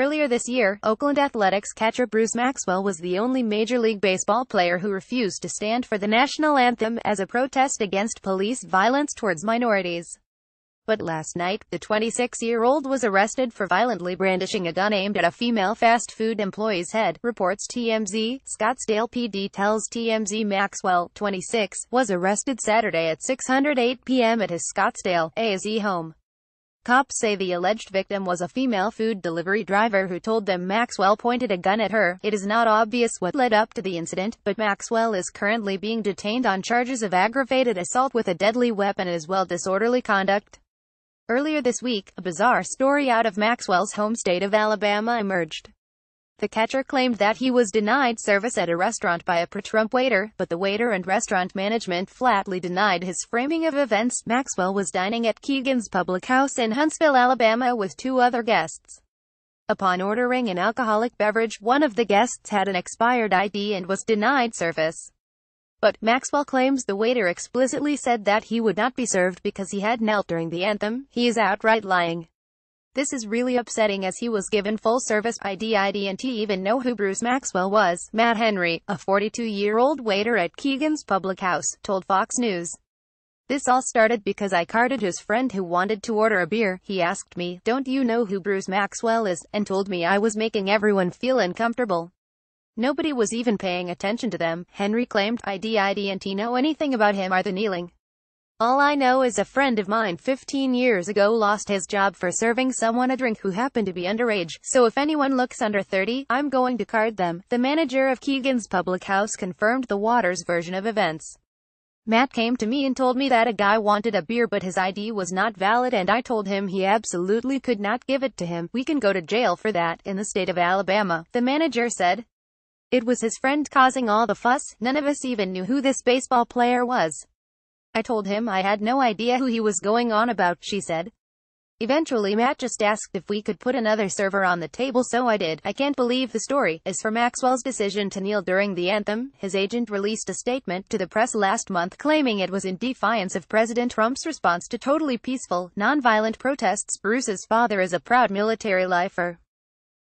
Earlier this year, Oakland Athletics catcher Bruce Maxwell was the only Major League Baseball player who refused to stand for the National Anthem as a protest against police violence towards minorities. But last night, the 26-year-old was arrested for violently brandishing a gun aimed at a female fast food employee's head, reports TMZ. Scottsdale PD tells TMZ Maxwell, 26, was arrested Saturday at 6:08 p.m. at his Scottsdale, AZ home. Cops say the alleged victim was a female food delivery driver who told them Maxwell pointed a gun at her. It is not obvious what led up to the incident, but Maxwell is currently being detained on charges of aggravated assault with a deadly weapon as well as disorderly conduct. Earlier this week, a bizarre story out of Maxwell's home state of Alabama emerged. The catcher claimed that he was denied service at a restaurant by a pro-Trump waiter, but the waiter and restaurant management flatly denied his framing of events. Maxwell was dining at Keegan's Public House in Huntsville, Alabama with two other guests. Upon ordering an alcoholic beverage, one of the guests had an expired ID and was denied service. But Maxwell claims the waiter explicitly said that he would not be served because he had knelt during the anthem. He is outright lying. This is really upsetting as he was given full service ID and he even know who Bruce Maxwell was. Matt Henry, a 42-year-old waiter at Keegan's Public House, told Fox News. This all started because I carded his friend who wanted to order a beer. He asked me, "Don't you know who Bruce Maxwell is?" and told me I was making everyone feel uncomfortable. Nobody was even paying attention to them, Henry claimed. ID and T know anything about him are the kneeling. All I know is a friend of mine 15 years ago lost his job for serving someone a drink who happened to be underage, so if anyone looks under 30, I'm going to card them. The manager of Keegan's Public House confirmed the Waters version of events. Matt came to me and told me that a guy wanted a beer but his ID was not valid and I told him he absolutely could not give it to him. We can go to jail for that, in the state of Alabama, the manager said. It was his friend causing all the fuss. None of us even knew who this baseball player was. I told him I had no idea who he was going on about, she said. Eventually Matt just asked if we could put another server on the table, so I did. I can't believe the story. As for Maxwell's decision to kneel during the anthem, his agent released a statement to the press last month claiming it was in defiance of President Trump's response to totally peaceful, nonviolent protests. Bruce's father is a proud military lifer.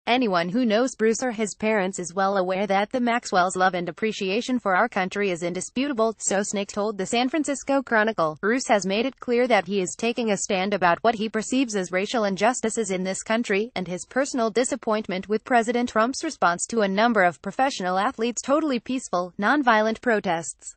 Anyone who knows Bruce or his parents is well aware that the Maxwells' love and appreciation for our country is indisputable, Sosnick told the San Francisco Chronicle. Bruce has made it clear that he is taking a stand about what he perceives as racial injustices in this country, and his personal disappointment with President Trump's response to a number of professional athletes' totally peaceful, nonviolent protests.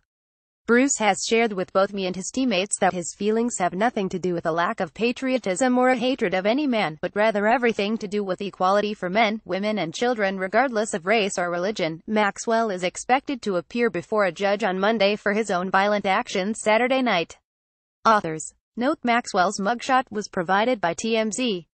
Bruce has shared with both me and his teammates that his feelings have nothing to do with a lack of patriotism or a hatred of any man, but rather everything to do with equality for men, women and children regardless of race or religion. Maxwell is expected to appear before a judge on Monday for his own violent actions Saturday night. Authors note: Maxwell's mugshot was provided by TMZ.